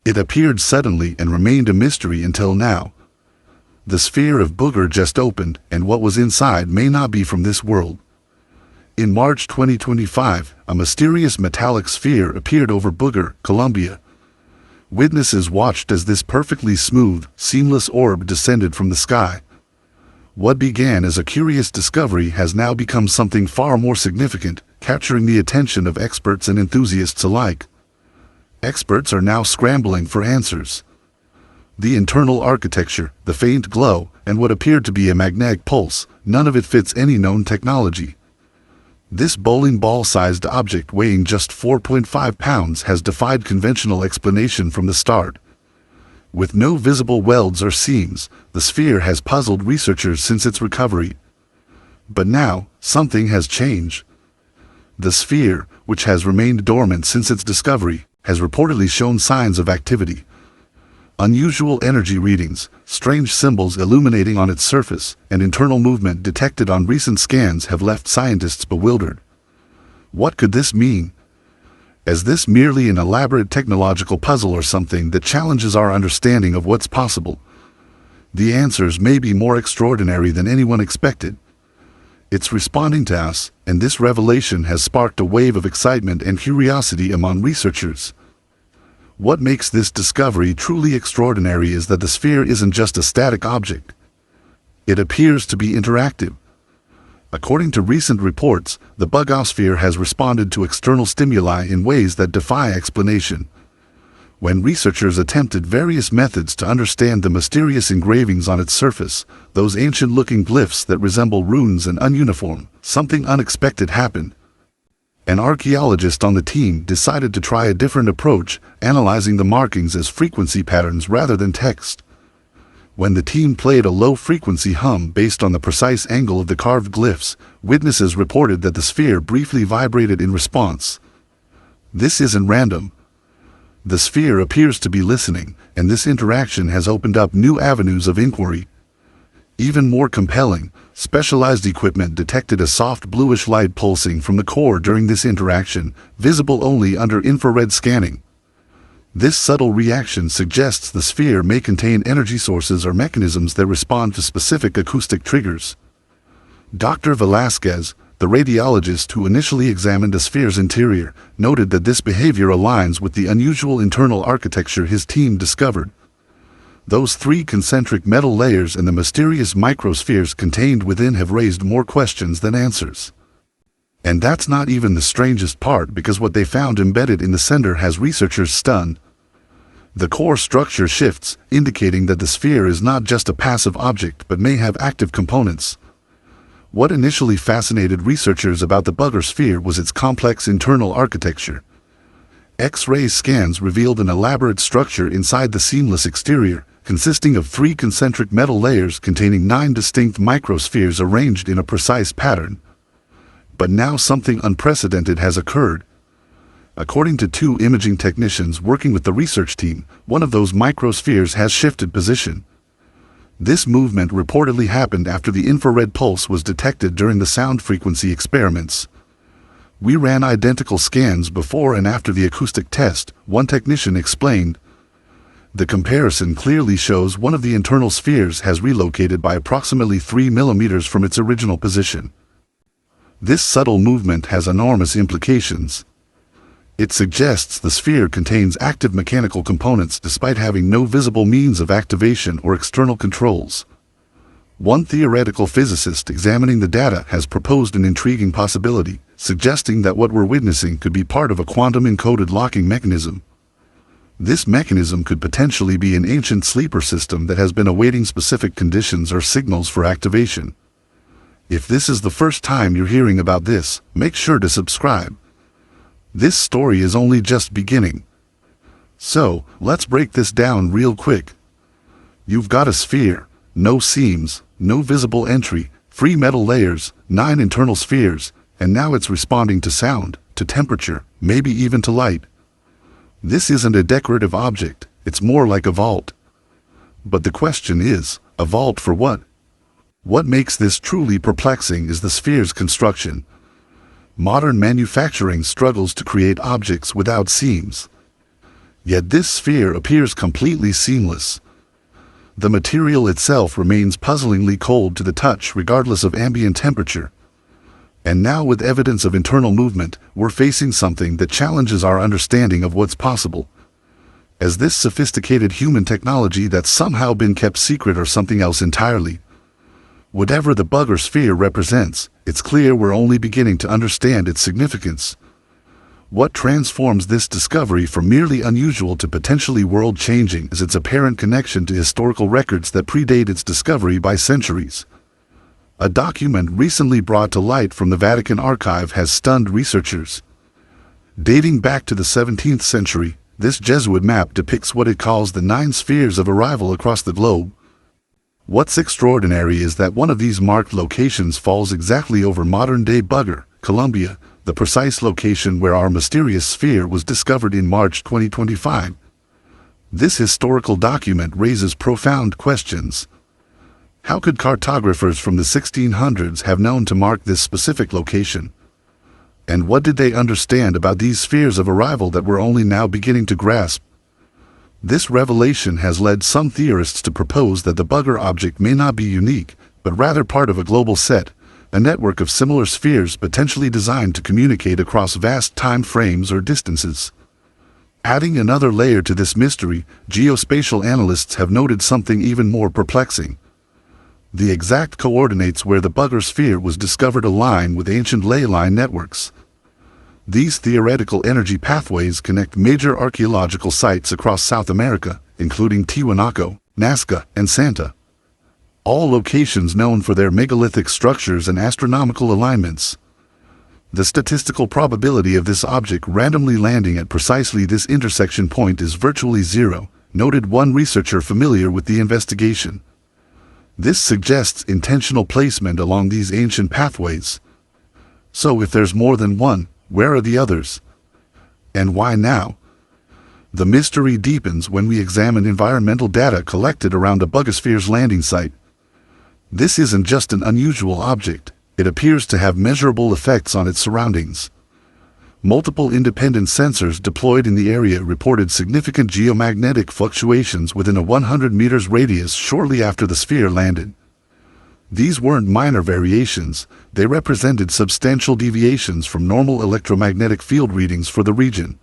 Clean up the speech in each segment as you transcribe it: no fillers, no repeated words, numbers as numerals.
It appeared suddenly and remained a mystery until now. The sphere of Buga just opened, and what was inside may not be from this world. In March 2025, a mysterious metallic sphere appeared over Buga, Colombia. Witnesses watched as this perfectly smooth, seamless orb descended from the sky. What began as a curious discovery has now become something far more significant, capturing the attention of experts and enthusiasts alike. Experts are now scrambling for answers. The internal architecture, the faint glow, and what appeared to be a magnetic pulse, none of it fits any known technology. This bowling ball-sized object weighing just 4.5 pounds has defied conventional explanation from the start. With no visible welds or seams, the sphere has puzzled researchers since its recovery. But now, something has changed. The sphere, which has remained dormant since its discovery, has reportedly shown signs of activity. Unusual energy readings, strange symbols illuminating on its surface, and internal movement detected on recent scans have left scientists bewildered. What could this mean? Is this merely an elaborate technological puzzle or something that challenges our understanding of what's possible? The answers may be more extraordinary than anyone expected. It's responding to us, and this revelation has sparked a wave of excitement and curiosity among researchers. What makes this discovery truly extraordinary is that the sphere isn't just a static object. It appears to be interactive. According to recent reports, the Buga sphere has responded to external stimuli in ways that defy explanation. When researchers attempted various methods to understand the mysterious engravings on its surface, those ancient-looking glyphs that resemble runes and ununiform, something unexpected happened. An archaeologist on the team decided to try a different approach, analyzing the markings as frequency patterns rather than text. When the team played a low-frequency hum based on the precise angle of the carved glyphs, witnesses reported that the sphere briefly vibrated in response. This isn't random. The sphere appears to be listening, and this interaction has opened up new avenues of inquiry. Even more compelling, specialized equipment detected a soft bluish light pulsing from the core during this interaction, visible only under infrared scanning. This subtle reaction suggests the sphere may contain energy sources or mechanisms that respond to specific acoustic triggers. Dr. Velasquez, the radiologist who initially examined the sphere's interior, noted that this behavior aligns with the unusual internal architecture his team discovered. Those three concentric metal layers and the mysterious microspheres contained within have raised more questions than answers. And that's not even the strangest part, because what they found embedded in the center has researchers stunned. The core structure shifts, indicating that the sphere is not just a passive object but may have active components. What initially fascinated researchers about the Buga sphere was its complex internal architecture. X-ray scans revealed an elaborate structure inside the seamless exterior, consisting of three concentric metal layers containing 9 distinct microspheres arranged in a precise pattern. But now something unprecedented has occurred. According to 2 imaging technicians working with the research team, one of those microspheres has shifted position. This movement reportedly happened after the infrared pulse was detected during the sound frequency experiments. "We ran identical scans before and after the acoustic test," one technician explained. The comparison clearly shows one of the internal spheres has relocated by approximately 3 millimeters from its original position. This subtle movement has enormous implications. It suggests the sphere contains active mechanical components despite having no visible means of activation or external controls. One theoretical physicist examining the data has proposed an intriguing possibility, suggesting that what we're witnessing could be part of a quantum-encoded locking mechanism. This mechanism could potentially be an ancient sleeper system that has been awaiting specific conditions or signals for activation. If this is the first time you're hearing about this, make sure to subscribe. This story is only just beginning. So, let's break this down real quick. You've got a sphere, no seams, no visible entry, 3 metal layers, 9 internal spheres, and now it's responding to sound, to temperature, maybe even to light. This isn't a decorative object, it's more like a vault. But the question is, a vault for what? What makes this truly perplexing is the sphere's construction. Modern manufacturing struggles to create objects without seams. Yet this sphere appears completely seamless. The material itself remains puzzlingly cold to the touch regardless of ambient temperature. And now, with evidence of internal movement, we're facing something that challenges our understanding of what's possible. Is this sophisticated human technology that's somehow been kept secret, or something else entirely? Whatever the Buga sphere represents, it's clear we're only beginning to understand its significance. What transforms this discovery from merely unusual to potentially world-changing is its apparent connection to historical records that predate its discovery by centuries. A document recently brought to light from the Vatican archive has stunned researchers. Dating back to the 17th century, this Jesuit map depicts what it calls the 9 spheres of arrival across the globe. What's extraordinary is that one of these marked locations falls exactly over modern-day Buga, Colombia, the precise location where our mysterious sphere was discovered in March 2025. This historical document raises profound questions. How could cartographers from the 1600s have known to mark this specific location? And what did they understand about these spheres of arrival that we're only now beginning to grasp? This revelation has led some theorists to propose that the Buga object may not be unique, but rather part of a global set, a network of similar spheres potentially designed to communicate across vast time frames or distances. Adding another layer to this mystery, geospatial analysts have noted something even more perplexing. The exact coordinates where the Buga sphere was discovered align with ancient ley line networks. These theoretical energy pathways connect major archaeological sites across South America, including Tiwanaku, Nazca, and Santa. All locations known for their megalithic structures and astronomical alignments. The statistical probability of this object randomly landing at precisely this intersection point is virtually zero, noted one researcher familiar with the investigation. This suggests intentional placement along these ancient pathways. So if there's more than one, where are the others? And why now? The mystery deepens when we examine environmental data collected around a Buga sphere's landing site. This isn't just an unusual object, it appears to have measurable effects on its surroundings. Multiple independent sensors deployed in the area reported significant geomagnetic fluctuations within a 100 meters radius shortly after the sphere landed. These weren't minor variations, they represented substantial deviations from normal electromagnetic field readings for the region.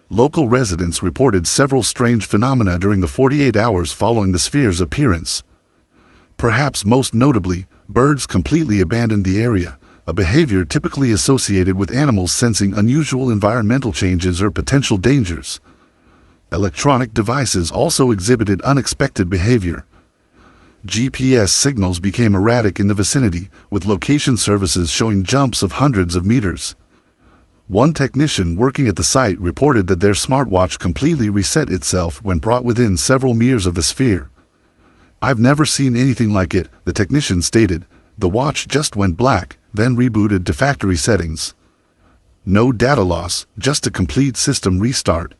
Local residents reported several strange phenomena during the 48 hours following the sphere's appearance. Perhaps most notably, birds completely abandoned the area, a behavior typically associated with animals sensing unusual environmental changes or potential dangers. Electronic devices also exhibited unexpected behavior. GPS signals became erratic in the vicinity, with location services showing jumps of hundreds of meters. One technician working at the site reported that their smartwatch completely reset itself when brought within several meters of the sphere. "I've never seen anything like it," the technician stated. "The watch just went black, then rebooted to factory settings. No data loss, just a complete system restart."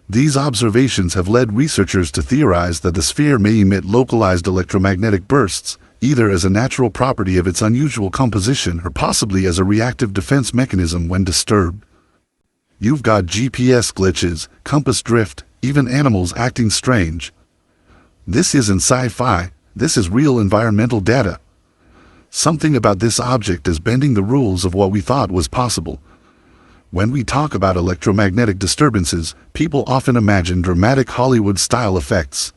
These observations have led researchers to theorize that the sphere may emit localized electromagnetic bursts, either as a natural property of its unusual composition or possibly as a reactive defense mechanism when disturbed. You've got GPS glitches, compass drift, even animals acting strange. This isn't sci-fi, this is real environmental data. Something about this object is bending the rules of what we thought was possible. When we talk about electromagnetic disturbances, people often imagine dramatic Hollywood-style effects.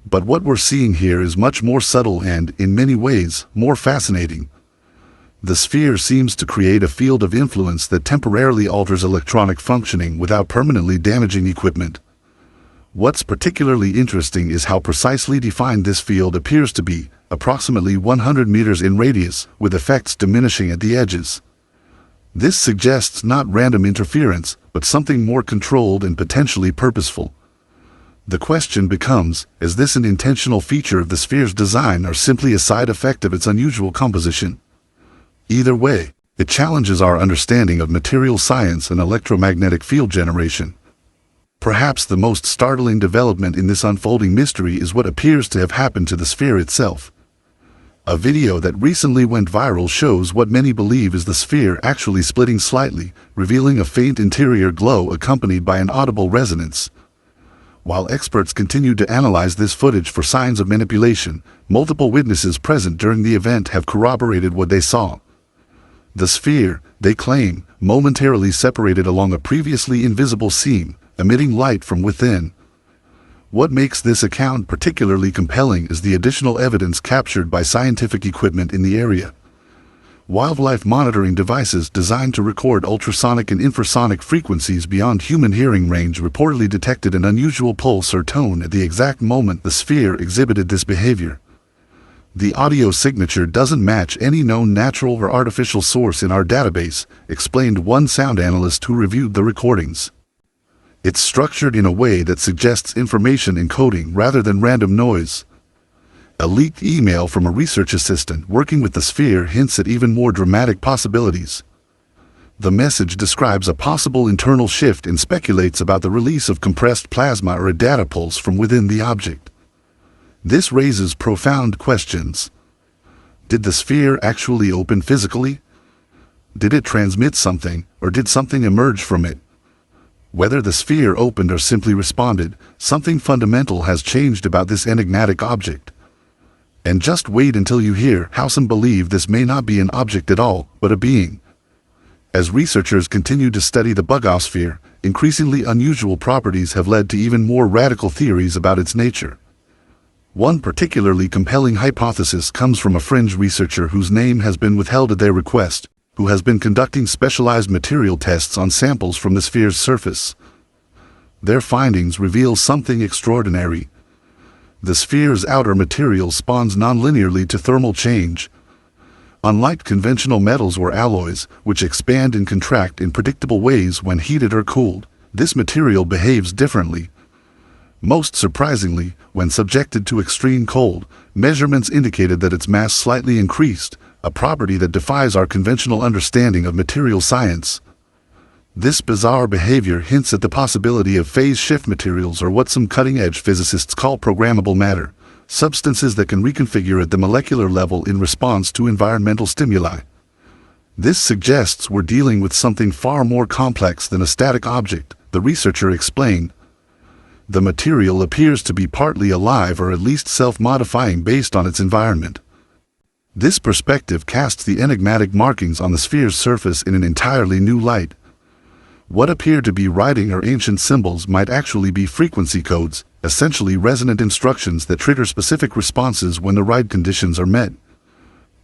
But what we're seeing here is much more subtle and, in many ways, more fascinating. The sphere seems to create a field of influence that temporarily alters electronic functioning without permanently damaging equipment. What's particularly interesting is how precisely defined this field appears to be, approximately 100 meters in radius, with effects diminishing at the edges. This suggests not random interference, but something more controlled and potentially purposeful. The question becomes, is this an intentional feature of the sphere's design or simply a side effect of its unusual composition? Either way, it challenges our understanding of material science and electromagnetic field generation. Perhaps the most startling development in this unfolding mystery is what appears to have happened to the sphere itself. A video that recently went viral shows what many believe is the sphere actually splitting slightly, revealing a faint interior glow accompanied by an audible resonance. While experts continue to analyze this footage for signs of manipulation, multiple witnesses present during the event have corroborated what they saw. The sphere, they claim, momentarily separated along a previously invisible seam, emitting light from within. What makes this account particularly compelling is the additional evidence captured by scientific equipment in the area. Wildlife monitoring devices designed to record ultrasonic and infrasonic frequencies beyond human hearing range reportedly detected an unusual pulse or tone at the exact moment the sphere exhibited this behavior. The audio signature doesn't match any known natural or artificial source in our database, explained one sound analyst who reviewed the recordings. It's structured in a way that suggests information encoding rather than random noise. A leaked email from a research assistant working with the sphere hints at even more dramatic possibilities. The message describes a possible internal shift and speculates about the release of compressed plasma or a data pulse from within the object. This raises profound questions. Did the sphere actually open physically? Did it transmit something, or did something emerge from it? Whether the sphere opened or simply responded, something fundamental has changed about this enigmatic object. And just wait until you hear how some believe this may not be an object at all, but a being. As researchers continue to study the bugosphere, increasingly unusual properties have led to even more radical theories about its nature. One particularly compelling hypothesis comes from a fringe researcher whose name has been withheld at their request, who has been conducting specialized material tests on samples from the sphere's surface. Their findings reveal something extraordinary. The sphere's outer material responds nonlinearly to thermal change. Unlike conventional metals or alloys, which expand and contract in predictable ways when heated or cooled, this material behaves differently. Most surprisingly, when subjected to extreme cold, measurements indicated that its mass slightly increased, a property that defies our conventional understanding of material science. This bizarre behavior hints at the possibility of phase shift materials, or what some cutting-edge physicists call programmable matter, substances that can reconfigure at the molecular level in response to environmental stimuli. This suggests we're dealing with something far more complex than a static object, the researcher explained. The material appears to be partly alive or at least self-modifying based on its environment. This perspective casts the enigmatic markings on the sphere's surface in an entirely new light. What appear to be writing or ancient symbols might actually be frequency codes, essentially resonant instructions that trigger specific responses when the right conditions are met.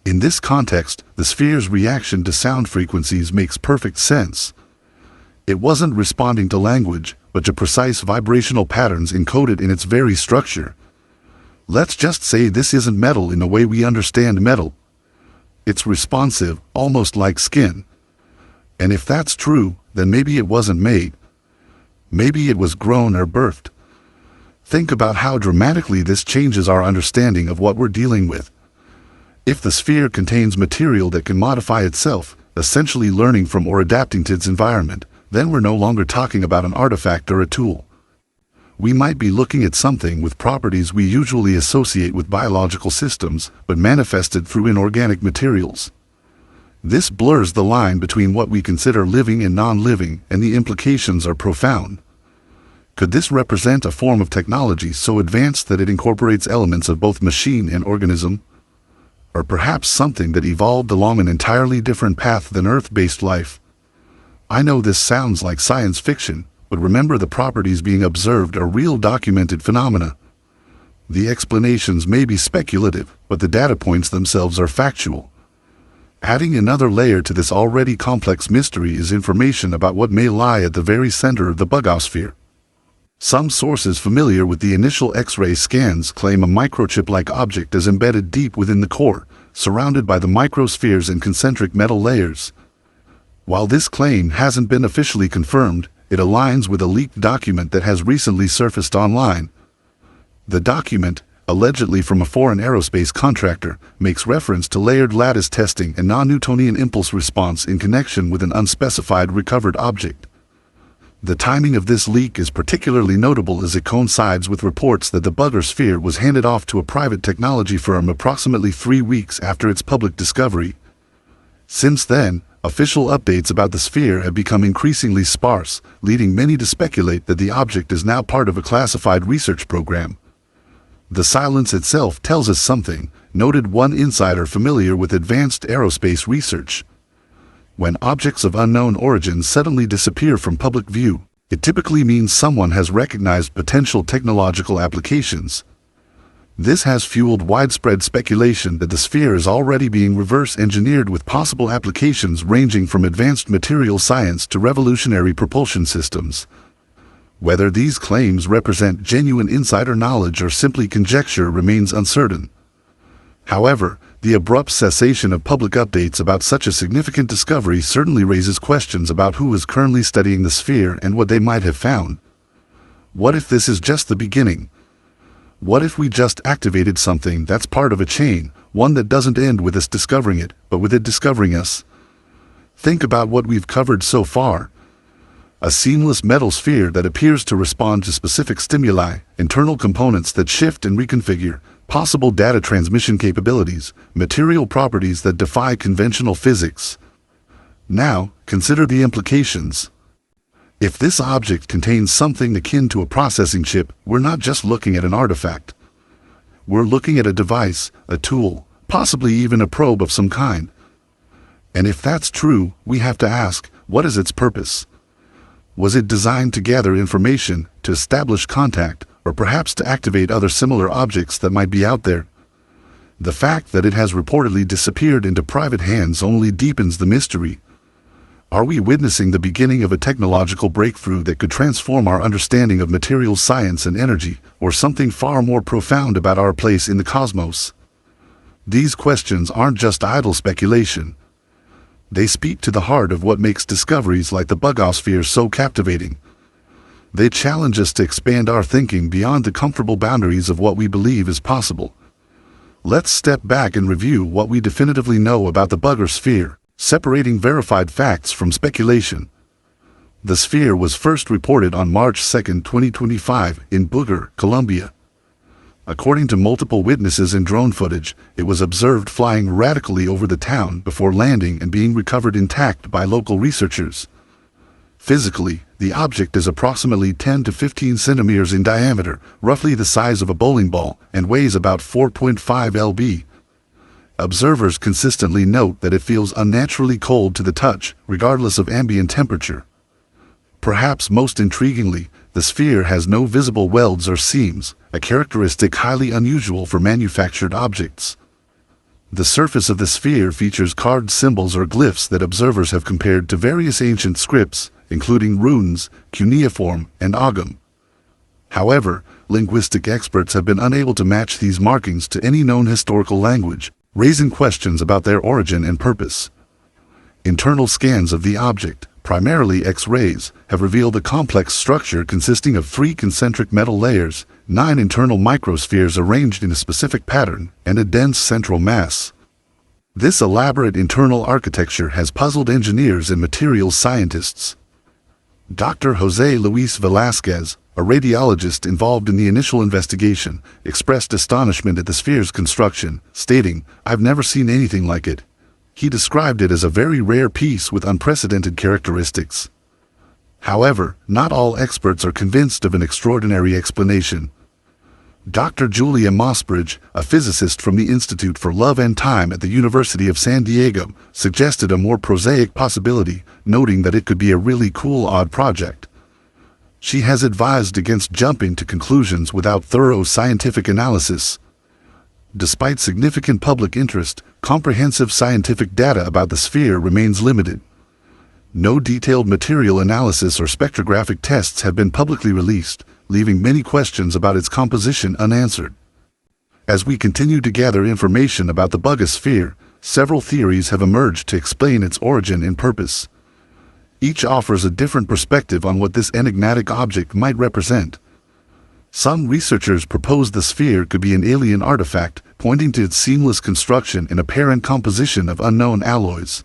In this context, the sphere's reaction to sound frequencies makes perfect sense. It wasn't responding to language, but to precise vibrational patterns encoded in its very structure. Let's just say this isn't metal in the way we understand metal. It's responsive, almost like skin. And if that's true, then maybe it wasn't made. Maybe it was grown or birthed. Think about how dramatically this changes our understanding of what we're dealing with. If the sphere contains material that can modify itself, essentially learning from or adapting to its environment, then we're no longer talking about an artifact or a tool. We might be looking at something with properties we usually associate with biological systems, but manifested through inorganic materials. This blurs the line between what we consider living and non-living, and the implications are profound. Could this represent a form of technology so advanced that it incorporates elements of both machine and organism? Or perhaps something that evolved along an entirely different path than Earth-based life? I know this sounds like science fiction, but remember, the properties being observed are real documented phenomena. The explanations may be speculative, but the data points themselves are factual. Adding another layer to this already complex mystery is information about what may lie at the very center of the bugosphere. Some sources familiar with the initial X-ray scans claim a microchip-like object is embedded deep within the core, surrounded by the microspheres and concentric metal layers. While this claim hasn't been officially confirmed, it aligns with a leaked document that has recently surfaced online. The document, allegedly from a foreign aerospace contractor, makes reference to layered lattice testing and non-Newtonian impulse response in connection with an unspecified recovered object. The timing of this leak is particularly notable as it coincides with reports that the Buga sphere was handed off to a private technology firm approximately 3 weeks after its public discovery. Since then, official updates about the sphere have become increasingly sparse, leading many to speculate that the object is now part of a classified research program. The silence itself tells us something, noted one insider familiar with advanced aerospace research. When objects of unknown origin suddenly disappear from public view, it typically means someone has recognized potential technological applications. This has fueled widespread speculation that the sphere is already being reverse-engineered with possible applications ranging from advanced material science to revolutionary propulsion systems. Whether these claims represent genuine insider knowledge or simply conjecture remains uncertain. However, the abrupt cessation of public updates about such a significant discovery certainly raises questions about who is currently studying the sphere and what they might have found. What if this is just the beginning? What if we just activated something that's part of a chain, one that doesn't end with us discovering it, but with it discovering us? Think about what we've covered so far. A seamless metal sphere that appears to respond to specific stimuli, internal components that shift and reconfigure, possible data transmission capabilities, material properties that defy conventional physics. Now, consider the implications. If this object contains something akin to a processing chip, we're not just looking at an artifact. We're looking at a device, a tool, possibly even a probe of some kind. And if that's true, we have to ask, what is its purpose? Was it designed to gather information, to establish contact, or perhaps to activate other similar objects that might be out there? The fact that it has reportedly disappeared into private hands only deepens the mystery. Are we witnessing the beginning of a technological breakthrough that could transform our understanding of materials science and energy, or something far more profound about our place in the cosmos? These questions aren't just idle speculation. They speak to the heart of what makes discoveries like the Buga sphere so captivating. They challenge us to expand our thinking beyond the comfortable boundaries of what we believe is possible. Let's step back and review what we definitively know about the Buga sphere, separating verified facts from speculation. The sphere was first reported on March 2, 2025, in Buga, Colombia. According to multiple witnesses in drone footage, it was observed flying radically over the town before landing and being recovered intact by local researchers. Physically, the object is approximately 10 to 15 centimeters in diameter, roughly the size of a bowling ball, and weighs about 4.5 lb. Observers consistently note that it feels unnaturally cold to the touch, regardless of ambient temperature. Perhaps most intriguingly, the sphere has no visible welds or seams, a characteristic highly unusual for manufactured objects. The surface of the sphere features carved symbols or glyphs that observers have compared to various ancient scripts, including runes, cuneiform, and ogham. However, linguistic experts have been unable to match these markings to any known historical language, raising questions about their origin and purpose. Internal scans of the object, primarily X-rays, have revealed a complex structure consisting of 3 concentric metal layers, 9 internal microspheres arranged in a specific pattern, and a dense central mass. This elaborate internal architecture has puzzled engineers and materials scientists. Dr. José Luis Velázquez, a radiologist involved in the initial investigation, expressed astonishment at the sphere's construction, stating, "I've never seen anything like it." He described it as a very rare piece with unprecedented characteristics. However, not all experts are convinced of an extraordinary explanation. Dr. Julia Mossbridge, a physicist from the Institute for Love and Time at the University of San Diego, suggested a more prosaic possibility, noting that it could be a really cool odd project. She has advised against jumping to conclusions without thorough scientific analysis. Despite significant public interest, comprehensive scientific data about the sphere remains limited. No detailed material analysis or spectrographic tests have been publicly released, leaving many questions about its composition unanswered. As we continue to gather information about the Buga sphere, several theories have emerged to explain its origin and purpose. Each offers a different perspective on what this enigmatic object might represent. Some researchers propose the sphere could be an alien artifact, pointing to its seamless construction and apparent composition of unknown alloys.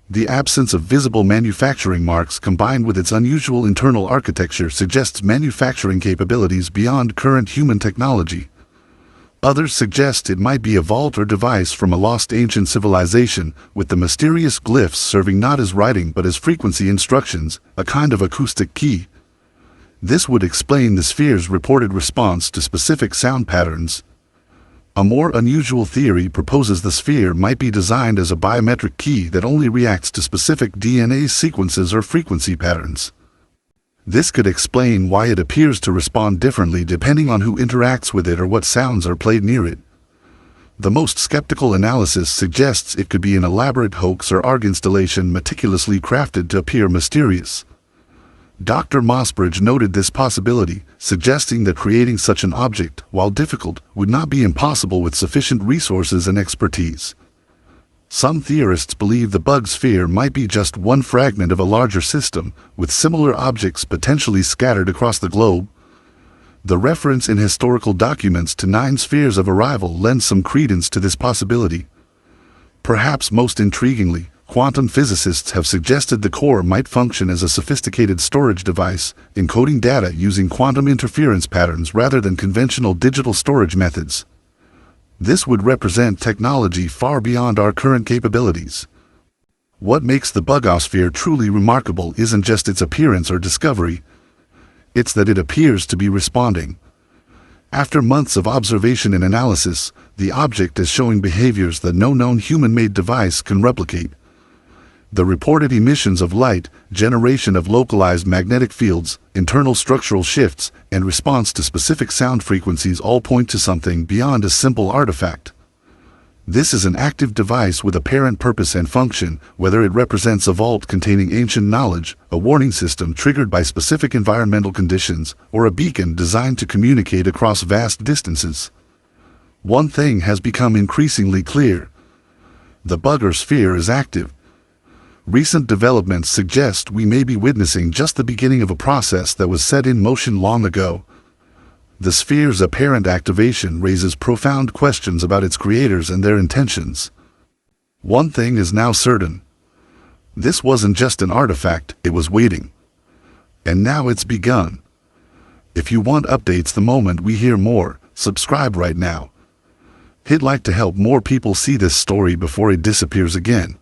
The absence of visible manufacturing marks combined with its unusual internal architecture suggests manufacturing capabilities beyond current human technology. Others suggest it might be a vault or device from a lost ancient civilization, with the mysterious glyphs serving not as writing but as frequency instructions, a kind of acoustic key. This would explain the sphere's reported response to specific sound patterns. A more unusual theory proposes the sphere might be designed as a biometric key that only reacts to specific DNA sequences or frequency patterns. This could explain why it appears to respond differently depending on who interacts with it or what sounds are played near it. The most skeptical analysis suggests it could be an elaborate hoax or ARG installation meticulously crafted to appear mysterious. Dr. Mossbridge noted this possibility, suggesting that creating such an object, while difficult, would not be impossible with sufficient resources and expertise. Some theorists believe the bug sphere might be just one fragment of a larger system, with similar objects potentially scattered across the globe. The reference in historical documents to 9 spheres of arrival lends some credence to this possibility. Perhaps most intriguingly, quantum physicists have suggested the core might function as a sophisticated storage device, encoding data using quantum interference patterns rather than conventional digital storage methods. This would represent technology far beyond our current capabilities. What makes the bugosphere truly remarkable isn't just its appearance or discovery. It's that it appears to be responding. After months of observation and analysis, the object is showing behaviors that no known human-made device can replicate. The reported emissions of light, generation of localized magnetic fields, internal structural shifts, and response to specific sound frequencies all point to something beyond a simple artifact. This is an active device with apparent purpose and function, whether it represents a vault containing ancient knowledge, a warning system triggered by specific environmental conditions, or a beacon designed to communicate across vast distances. One thing has become increasingly clear. The Buga sphere is active. Recent developments suggest we may be witnessing just the beginning of a process that was set in motion long ago. The sphere's apparent activation raises profound questions about its creators and their intentions. One thing is now certain. This wasn't just an artifact, it was waiting. And now it's begun. If you want updates the moment we hear more, subscribe right now. Hit like to help more people see this story before it disappears again.